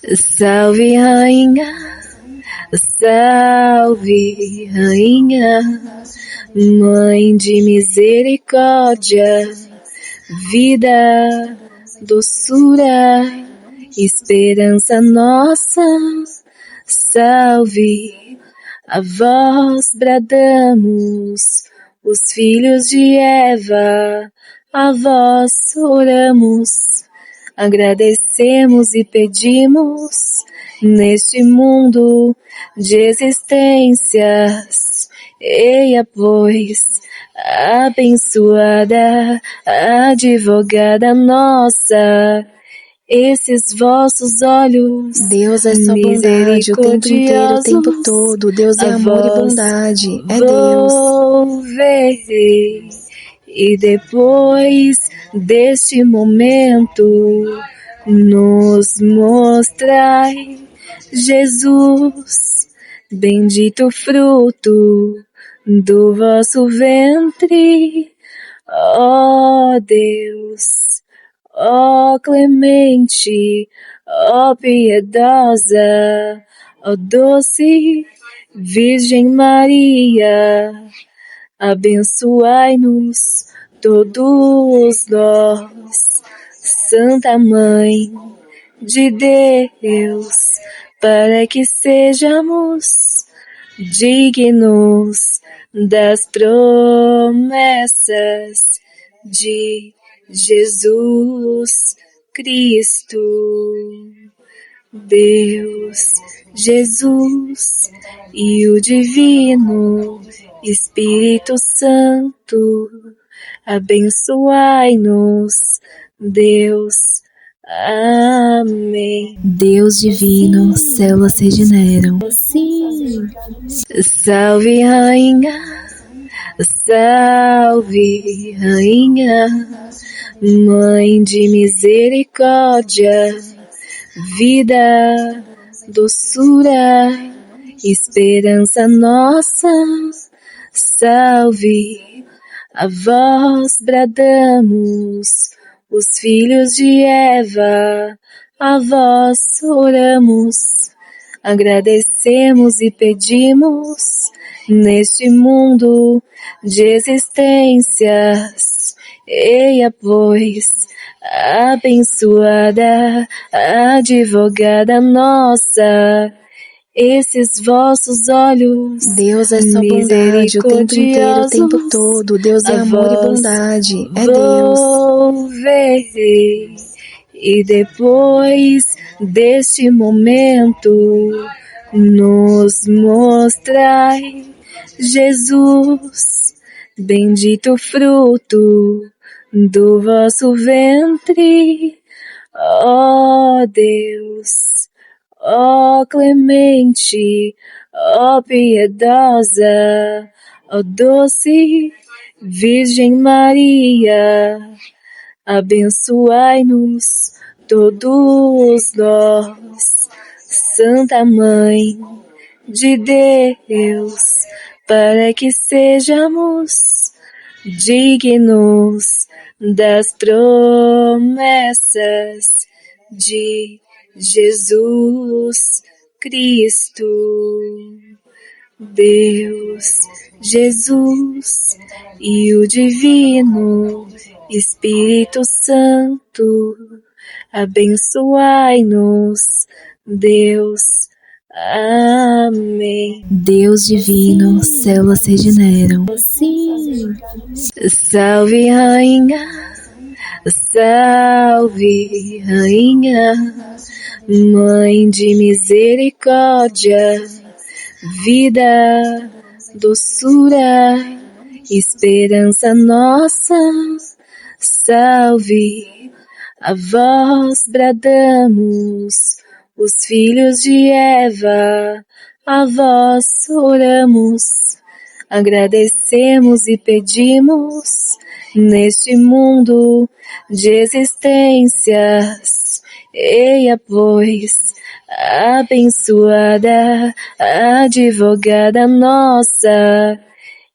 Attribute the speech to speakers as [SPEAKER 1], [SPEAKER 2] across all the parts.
[SPEAKER 1] Salve, rainha, salve, rainha, mãe de misericórdia, vida, doçura, esperança nossa. Salve, a vós bradamos, os filhos de Eva, a vós oramos. Agradecemos e pedimos, neste mundo de existências, eia, pois, abençoada, advogada nossa, esses vossos olhos,
[SPEAKER 2] Deus é só bondade o tempo inteiro, o tempo todo. Deus é amor e bondade, é Deus.
[SPEAKER 1] Volverei, e depois deste momento, nos mostrai, Jesus, bendito fruto do vosso ventre, ó Deus, ó clemente, ó piedosa, ó doce Virgem Maria, abençoai-nos todos nós, Santa Mãe de Deus, para que sejamos dignos das promessas de Jesus Cristo. Deus, Jesus e o Divino Espírito Santo, abençoai-nos, Deus. Amém.
[SPEAKER 2] Deus divino, células regeneram.
[SPEAKER 1] Sim. Salve, rainha, salve, rainha, mãe de misericórdia, vida, doçura, esperança nossa. Salve, a vós bradamos, os filhos de Eva, a vós oramos. Agradecemos e pedimos, neste mundo de existências, eia, pois, abençoada, advogada nossa, esses vossos olhos,
[SPEAKER 2] Deus é só bondade o tempo inteiro, o tempo todo. Deus é amor e bondade, é Deus.
[SPEAKER 1] Volverei, e depois deste momento, nos mostrai, Jesus, bendito fruto do vosso ventre, ó Deus, ó clemente, ó piedosa, ó doce Virgem Maria, abençoai-nos todos nós, Santa Mãe de Deus, para que sejamos dignos das promessas de Jesus Cristo. Deus, Jesus e o Divino Espírito Santo, abençoai-nos, Deus. Amém.
[SPEAKER 2] Deus divino, células regeneram.
[SPEAKER 1] Sim. Salve, rainha, salve, rainha, mãe de misericórdia, vida, doçura, esperança nossa. Salve, a vós bradamos, os filhos de Eva, a vós oramos. Agradecemos e pedimos, neste mundo de existências, eia, pois, abençoada, advogada nossa,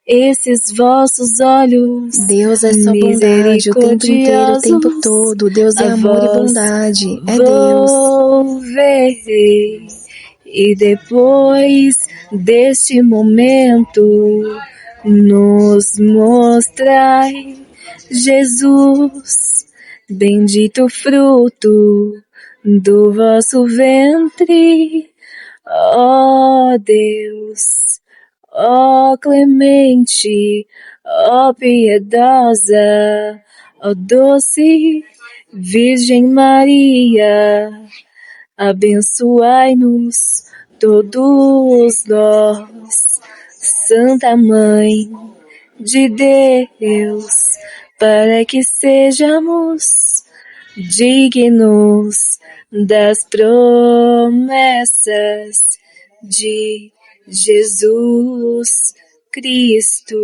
[SPEAKER 1] esses vossos olhos
[SPEAKER 2] Deus é só bondade o tempo inteiro, o tempo todo. Deus é amor e bondade, é Deus.
[SPEAKER 1] Volverei, e depois deste momento nos mostrai Jesus, bendito fruto do vosso ventre, ó Deus, ó clemente, ó piedosa, ó doce Virgem Maria, abençoai-nos todos nós, Santa Mãe de Deus, para que sejamos dignos das promessas de Jesus Cristo.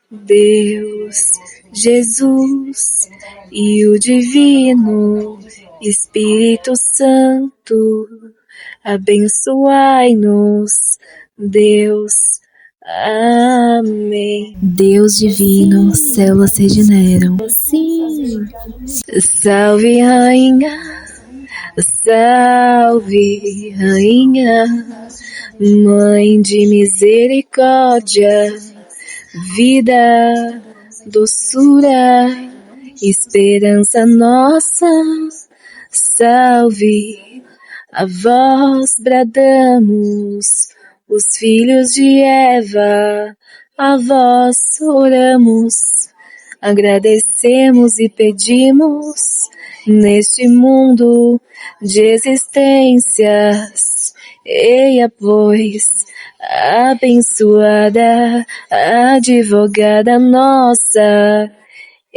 [SPEAKER 1] Deus, Jesus e o Divino Espírito Santo, abençoai-nos, Deus. Amém.
[SPEAKER 2] Deus divino, células regeneram.
[SPEAKER 1] Sim. Salve, Rainha, salve, Rainha, Mãe de misericórdia, vida, doçura, esperança nossa. Salve, a vós bradamos, os filhos de Eva, a vós oramos, agradecemos e pedimos, neste mundo de existências, eia, pois, abençoada, advogada nossa,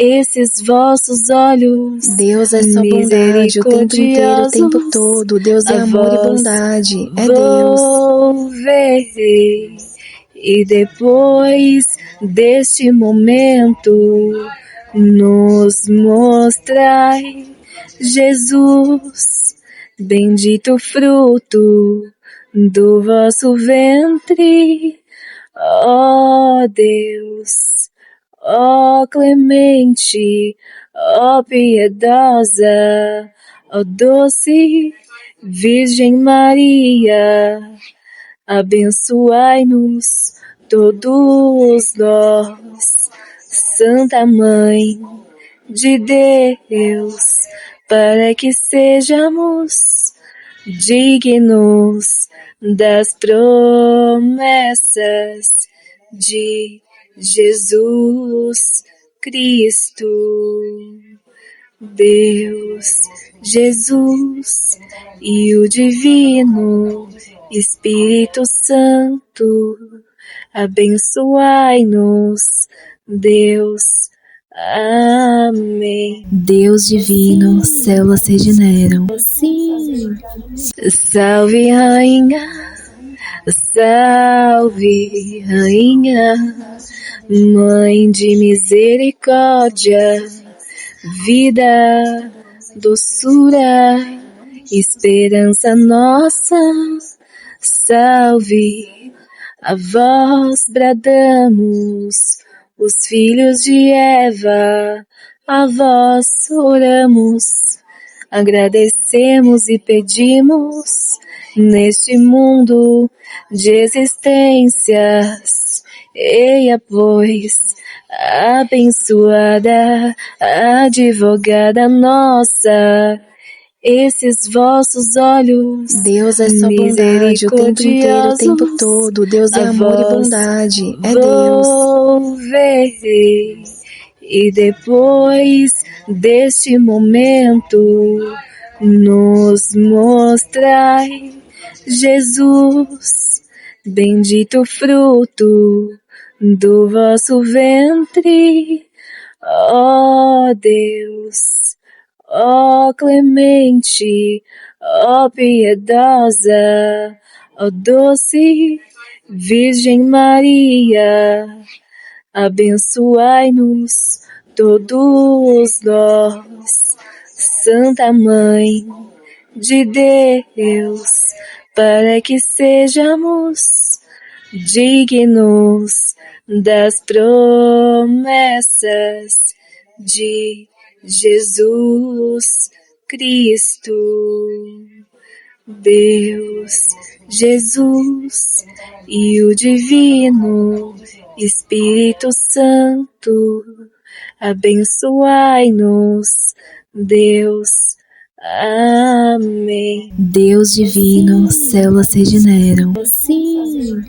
[SPEAKER 1] esses vossos olhos.
[SPEAKER 2] Deus é só bondade o tempo inteiro, o tempo todo. Deus é amor e bondade, é Deus.
[SPEAKER 1] Volverei, e depois deste momento nos mostrai Jesus, bendito fruto do vosso ventre, ó Deus, ó clemente, ó piedosa, ó doce Virgem Maria, abençoai-nos todos nós, Santa Mãe de Deus, para que sejamos dignos das promessas de Jesus Cristo. Deus, Jesus e o Divino Espírito Santo, abençoai-nos, Deus. Amém.
[SPEAKER 2] Deus divino, células regeneram.
[SPEAKER 1] Sim. Salve, Rainha, salve, Rainha, Mãe de misericórdia, vida, doçura, esperança nossa. Salve, a vós bradamos, os filhos de Eva, a vós oramos, agradecemos e pedimos, neste mundo de existências, eia, pois, abençoada, advogada nossa, esses vossos olhos.
[SPEAKER 2] Deus é só bondade o tempo inteiro, o tempo todo. Deus é amor e bondade, é Deus.
[SPEAKER 1] Volverei, e depois deste momento nos mostrai Jesus, bendito fruto do vosso ventre, ó Deus, ó clemente, ó piedosa, ó doce Virgem Maria, abençoai-nos todos nós, Santa Mãe de Deus, para que sejamos dignos das promessas de Jesus Cristo. Deus, Jesus e o Divino Espírito Santo, abençoai-nos, Deus. Amém.
[SPEAKER 2] Deus divino, células regeneram.
[SPEAKER 1] Sim.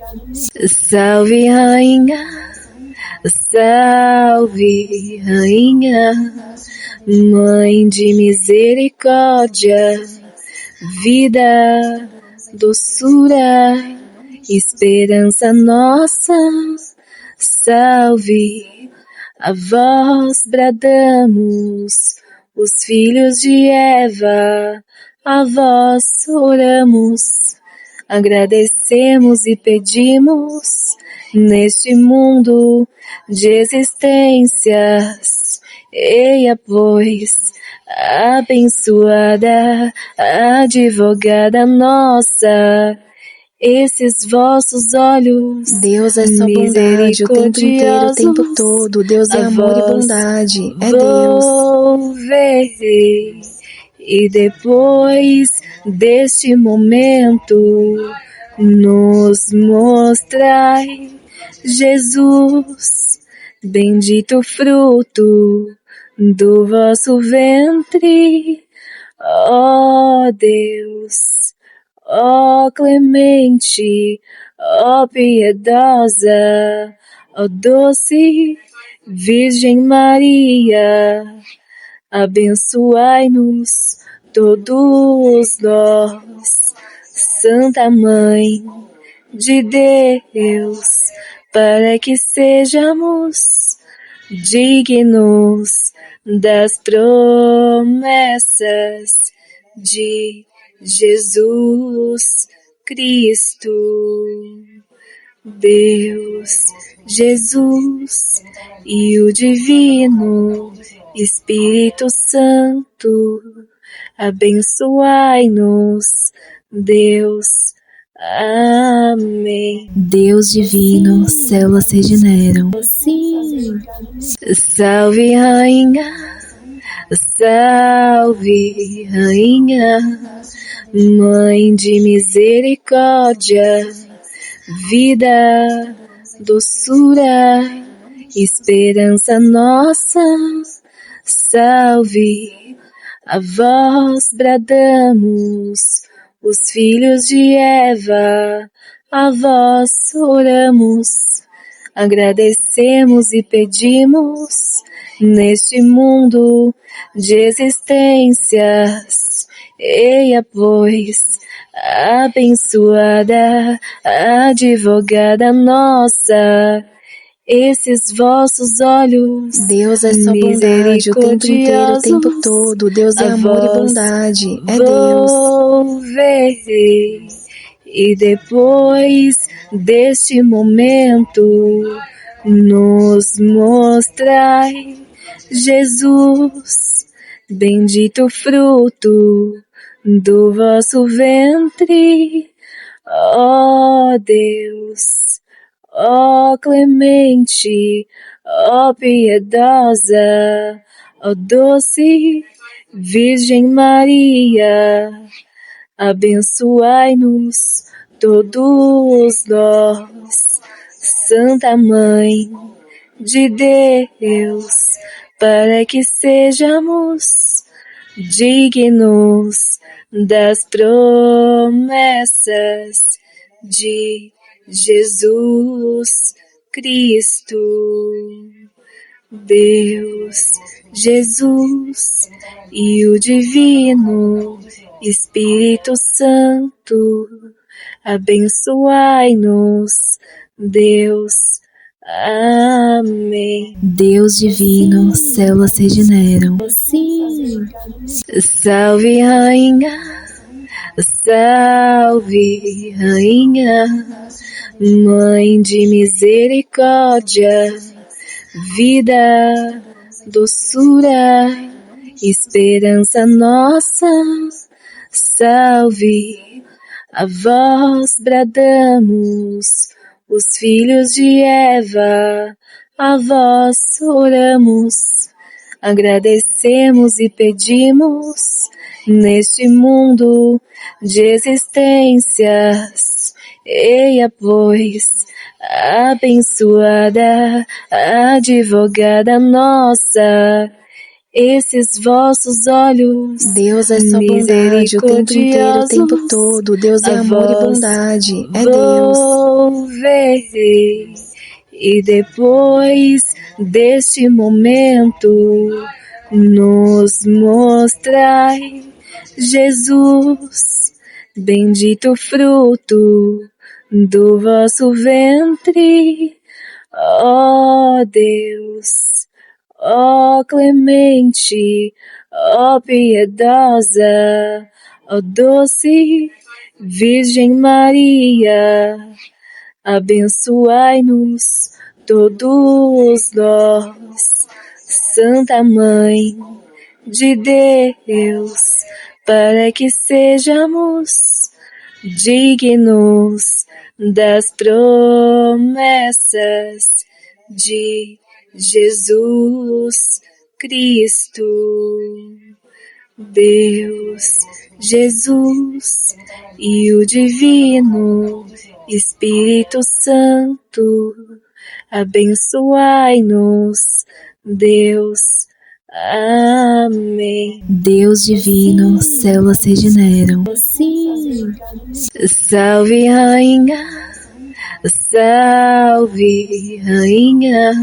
[SPEAKER 1] Salve, Rainha, salve, Rainha, Mãe de misericórdia, vida, doçura, esperança nossa. Salve, a vós bradamos, os filhos de Eva, a vós oramos, agradecemos e pedimos, neste mundo de existências, eia, pois, abençoada, advogada nossa, esses vossos olhos,
[SPEAKER 2] Deus é só bondade o tempo inteiro, o tempo todo. Deus é amor e bondade, é Deus.
[SPEAKER 1] Volverei, e depois deste momento, nos mostrai, Jesus, bendito fruto do vosso ventre, ó Deus, ó clemente, ó piedosa, ó doce Virgem Maria, abençoai-nos todos nós, Santa Mãe de Deus, para que sejamos dignos das promessas de Jesus Cristo. Deus, Jesus e o Divino Espírito Santo, abençoai-nos, Deus. Amém.
[SPEAKER 2] Deus divino, células regeneram.
[SPEAKER 1] Sim. Salve, Rainha, salve, Rainha, Mãe de misericórdia, vida, doçura, esperança nossa. Salve, a vós bradamos, os filhos de Eva, a vós oramos, agradecemos e pedimos, neste mundo de existências, eia, pois, abençoada, advogada nossa, esses vossos olhos,
[SPEAKER 2] Deus é só bondade o tempo inteiro, o tempo todo. Deus é amor e bondade, é Deus.
[SPEAKER 1] Volverei, e depois deste momento, nos mostrai, Jesus, bendito fruto do vosso ventre, ó Deus, ó clemente, ó piedosa, ó doce Virgem Maria, abençoai-nos todos nós, Santa Mãe de Deus, para que sejamos dignos das promessas de Jesus Cristo. Deus, Jesus e o Divino Espírito Santo, abençoai-nos, Deus. Amém.
[SPEAKER 2] Deus divino, células regeneram.
[SPEAKER 1] Sim. Salve, Rainha, salve, Rainha, Mãe de misericórdia, vida, doçura, esperança nossa. Salve, a vós bradamos, os filhos de Eva, a vós oramos, agradecemos e pedimos, neste mundo de existências, eia, pois, abençoada, advogada nossa, esses vossos olhos,
[SPEAKER 2] Deus é só bondade o tempo inteiro, o tempo todo. Deus é amor e bondade, é Deus.
[SPEAKER 1] Volverei, e depois deste momento, nos mostrai, Jesus, bendito fruto do vosso ventre, ó Deus, ó clemente, ó piedosa, ó doce Virgem Maria, abençoai-nos todos nós, Santa Mãe de Deus, para que sejamos dignos das promessas de Jesus Cristo. Deus, Jesus e o Divino Espírito Santo, abençoai-nos, Deus. Amém.
[SPEAKER 2] Deus divino, células regeneram.
[SPEAKER 1] Sim. Salve, Rainha, salve, Rainha,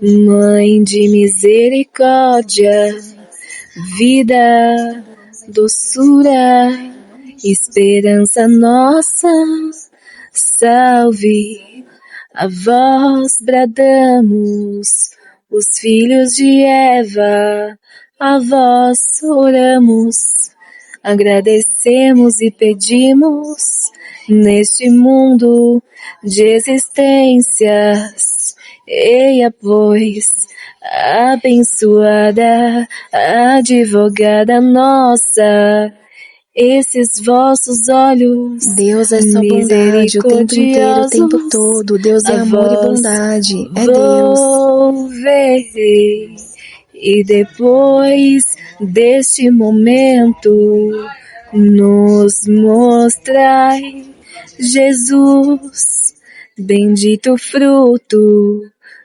[SPEAKER 1] Mãe de misericórdia, vida, doçura, esperança nossa, salve, a vós bradamos, os filhos de Eva, a vós oramos, agradecemos e pedimos, neste mundo de existências, eia, pois, abençoada, advogada nossa, esses vossos olhos,
[SPEAKER 2] Deus é só bondade o tempo inteiro, o tempo todo. Deus é amor e bondade, é Deus.
[SPEAKER 1] Volverei, e depois deste momento, nos mostrai, Jesus, bendito fruto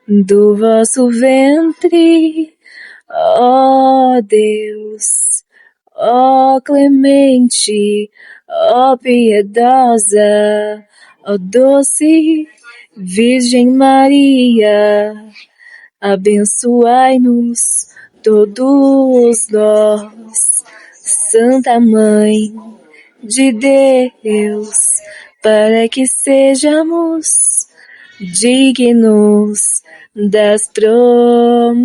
[SPEAKER 1] do vosso ventre, ó Deus, ó clemente, ó piedosa, ó doce Virgem Maria, abençoai-nos todos nós, Santa Mãe de Deus, para que sejamos dignos das promessas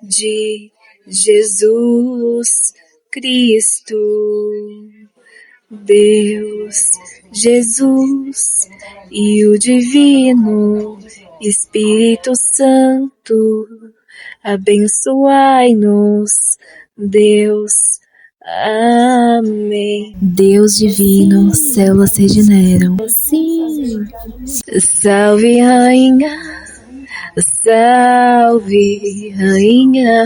[SPEAKER 1] de Jesus Cristo. Deus, Jesus e o Divino Espírito Santo, abençoai-nos, Deus. Amém.
[SPEAKER 2] Deus divino, células regeneram.
[SPEAKER 1] Sim. Salve, Rainha, salve, Rainha,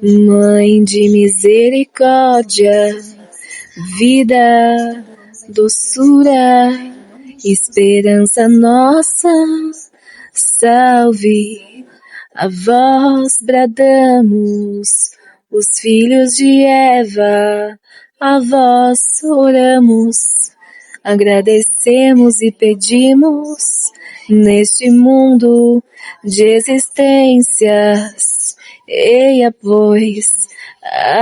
[SPEAKER 1] Mãe de misericórdia, vida, doçura, esperança nossa, salve, a vós bradamos, os filhos de Eva, a vós oramos, agradecemos e pedimos, neste mundo de existências, eia, pois,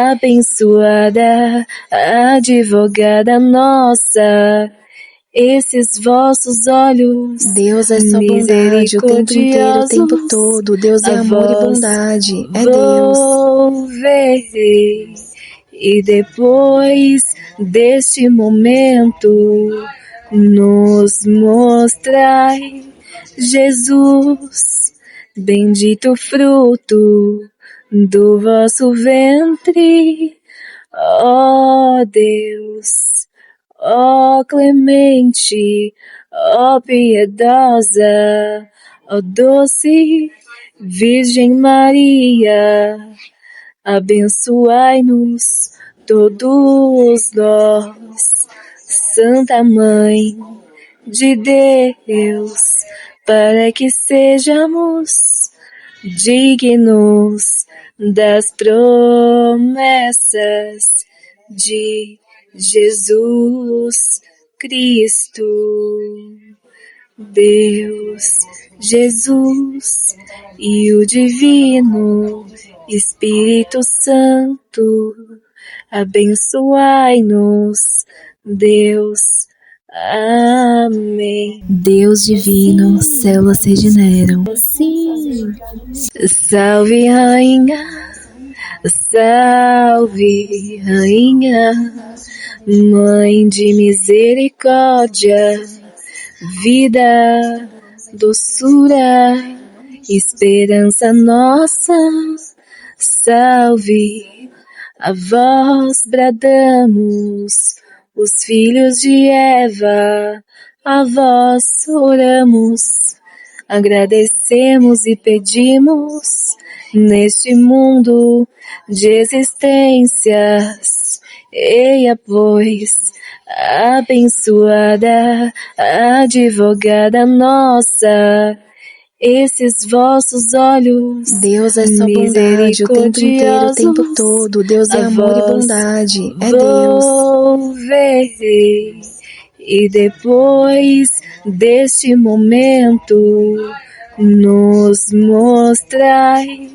[SPEAKER 1] abençoada, advogada nossa, esses vossos olhos,
[SPEAKER 2] Deus é só bondade o tempo inteiro, o tempo todo. Deus é amor e bondade, é Deus.
[SPEAKER 1] Volverei, e depois deste momento, nos mostrai, Jesus, bendito fruto do vosso ventre, ó Deus, ó clemente, ó piedosa, ó doce Virgem Maria, abençoai-nos todos nós, Santa Mãe de Deus, para que sejamos dignos das promessas de Jesus Cristo. Deus, Jesus e o Divino Espírito Santo, abençoai-nos, Deus. Amém.
[SPEAKER 2] Deus divino, células se regeneram.
[SPEAKER 1] Sim. Salve, Rainha, salve, Rainha, Mãe de misericórdia, vida, doçura, esperança nossa. Salve, a vós bradamos, os filhos de Eva, a vós oramos, agradecemos e pedimos, neste mundo de existências, eia, pois, abençoada, advogada nossa, esses vossos olhos,
[SPEAKER 2] Deus é só bondade o tempo inteiro, o tempo todo. Deus é amor e bondade, é Deus.
[SPEAKER 1] Volverei, e depois deste momento, nos mostrai,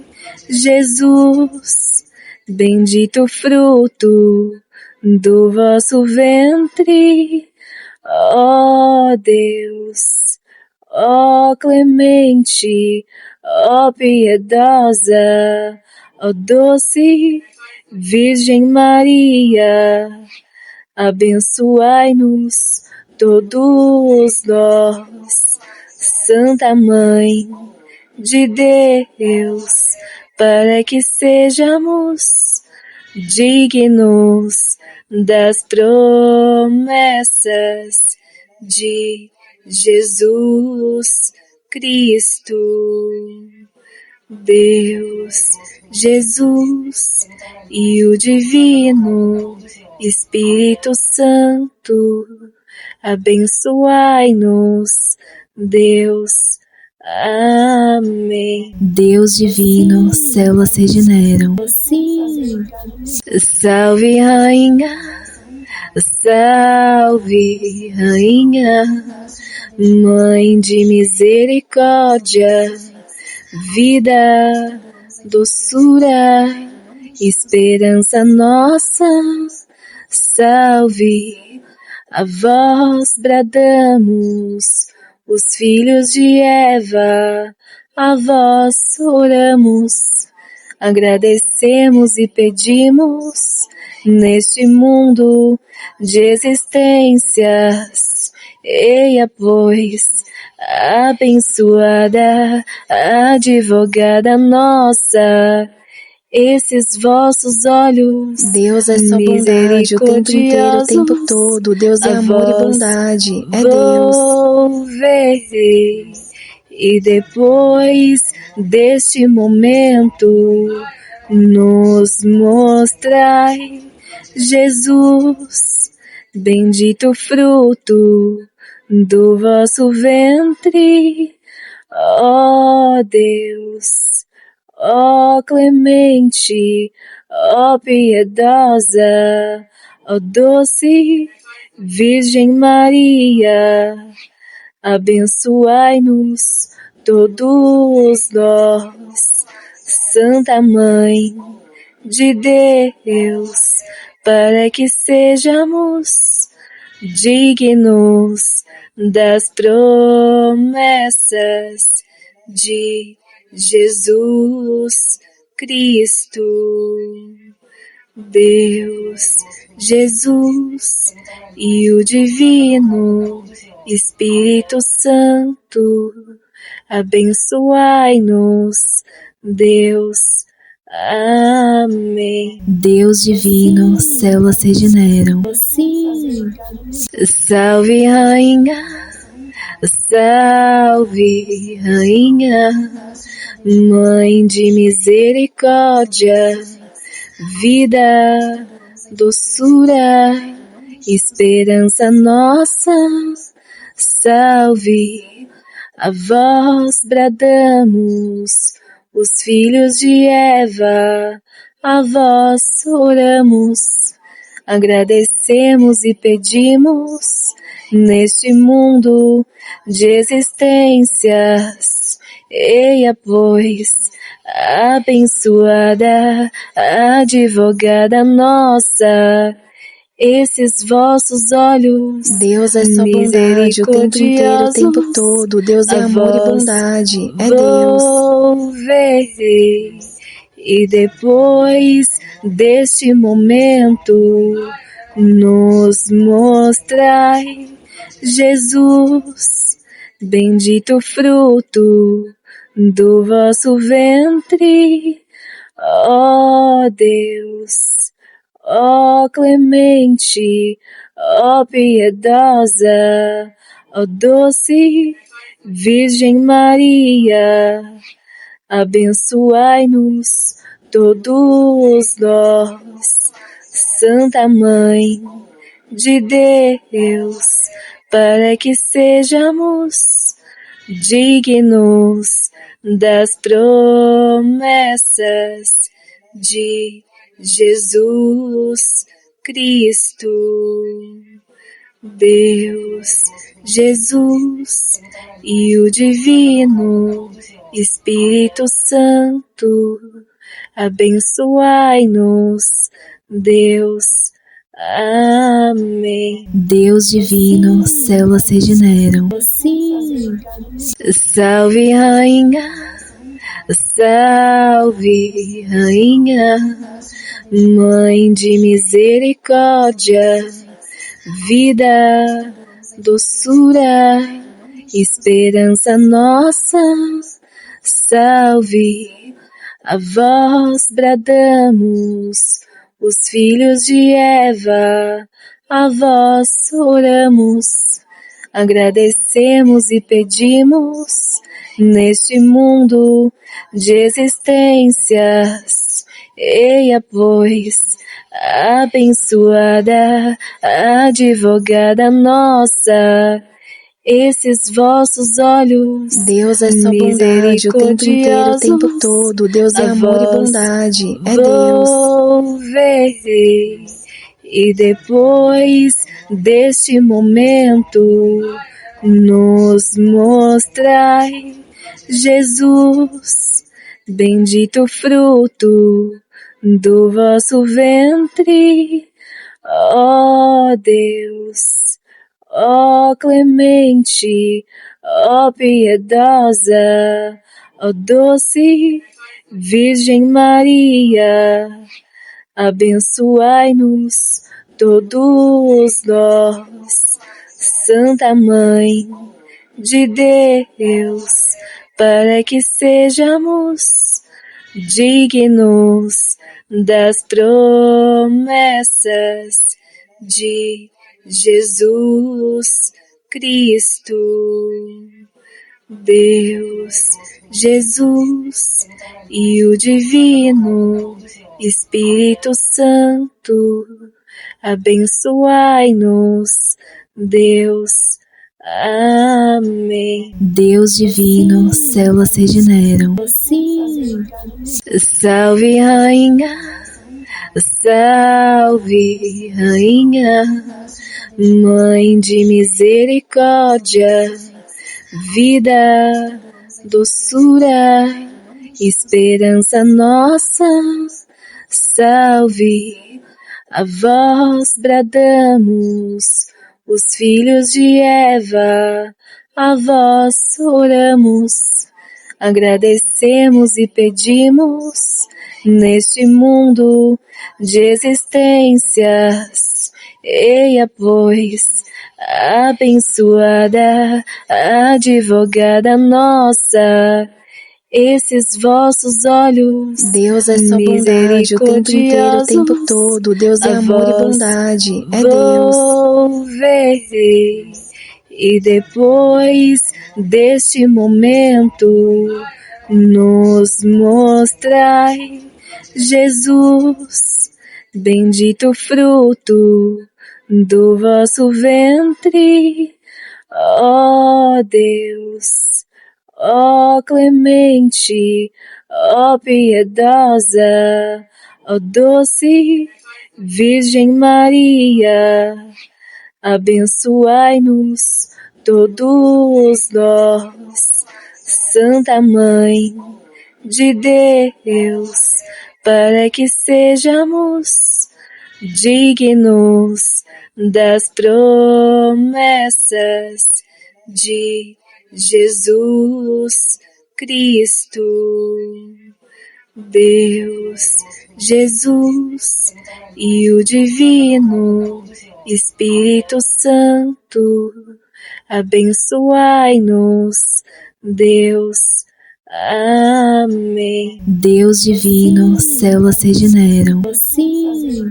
[SPEAKER 1] Jesus, bendito fruto do vosso ventre, ó Deus, ó clemente, ó piedosa, ó doce Virgem Maria, abençoai-nos todos nós, Santa Mãe de Deus, para que sejamos dignos das promessas de Jesus Cristo. Deus, Jesus e o Divino Espírito Santo, abençoai-nos, Deus. Amém.
[SPEAKER 2] Deus divino, células se regeneram.
[SPEAKER 1] Sim. Salve, Rainha, salve, Rainha, Mãe de misericórdia, vida, doçura, esperança nossa. Salve, a vós bradamos, os filhos de Eva, a vós oramos, agradecemos e pedimos, neste mundo de existências, eia, pois, abençoada, advogada nossa, esses vossos olhos,
[SPEAKER 2] Deus é só bondade o tempo inteiro, o tempo todo. Deus é amor e bondade, é Deus.
[SPEAKER 1] Volverei, e depois deste momento, nos mostrai, Jesus, bendito fruto do vosso ventre, ó Deus, ó clemente, ó piedosa, ó doce Virgem Maria, abençoai-nos todos nós, Santa Mãe de Deus, para que sejamos dignos das promessas de Jesus Cristo. Deus, Jesus e o Divino Espírito Santo, abençoai-nos, Deus. Amém.
[SPEAKER 2] Deus divino, células se regeneram.
[SPEAKER 1] Sim. Salve, Rainha, Salve, Rainha, Mãe de misericórdia, vida, doçura, esperança nossa. Salve, a vós bradamos, os filhos de Eva, a vós oramos, agradecemos e pedimos, neste mundo de existências, eia pois, abençoada, advogada nossa, esses vossos olhos,
[SPEAKER 2] Deus é só bondade o tempo inteiro, o tempo todo. Deus é amor e bondade, é Deus.
[SPEAKER 1] Verei, e depois deste momento, nos mostrai, Jesus, bendito fruto do vosso ventre, ó Deus, ó clemente, ó piedosa, ó doce Virgem Maria, abençoai-nos todos nós, Santa Mãe de Deus, para que sejamos dignos das promessas de Jesus Cristo. Deus, Jesus e o Divino Espírito Santo, abençoai-nos, Deus. Amém.
[SPEAKER 2] Deus divino, células se regeneram.
[SPEAKER 1] Sim. Salve, Rainha, salve, Rainha, Mãe de misericórdia, vida, doçura, esperança nossa. Salve, a vós bradamos, os filhos de Eva, a vós oramos, agradecemos e pedimos, neste mundo de existências, eia pois, abençoada, advogada nossa, esses vossos olhos,
[SPEAKER 2] Deus é só bondade o tempo inteiro, o tempo todo. Deus é amor e bondade, é Deus.
[SPEAKER 1] Verei, e depois deste momento, nos mostrai, Jesus, bendito fruto do vosso ventre, ó Deus, ó clemente, ó piedosa, ó doce Virgem Maria, abençoai-nos todos nós, Santa Mãe de Deus, para que sejamos dignos das promessas de Jesus Cristo. Deus, Jesus e o Divino Espírito Santo, abençoai-nos, Deus. Amém.
[SPEAKER 2] Deus divino, células se regeneram.
[SPEAKER 1] Sim. Salve, Rainha, salve, Rainha, Mãe de misericórdia, vida, doçura, esperança nossa. Salve, a vós bradamos, os filhos de Eva, a vós oramos, agradecemos e pedimos, neste mundo de existências, eia pois, abençoada, advogada nossa, esses vossos olhos,
[SPEAKER 2] Deus é só bondade o tempo inteiro, o tempo todo. Deus é amor e bondade, é Deus.
[SPEAKER 1] Verei, E depois deste momento, nos mostrai, Jesus, bendito fruto do vosso ventre, ó Deus, ó clemente, ó piedosa, ó doce Virgem Maria, abençoai-nos todos nós, Santa Mãe de Deus, para que sejamos dignos das promessas de Jesus Cristo. Deus, Jesus e o Divino Espírito Santo, abençoai-nos, Deus. Amém.
[SPEAKER 2] Deus divino, células regeneram.
[SPEAKER 1] Sim.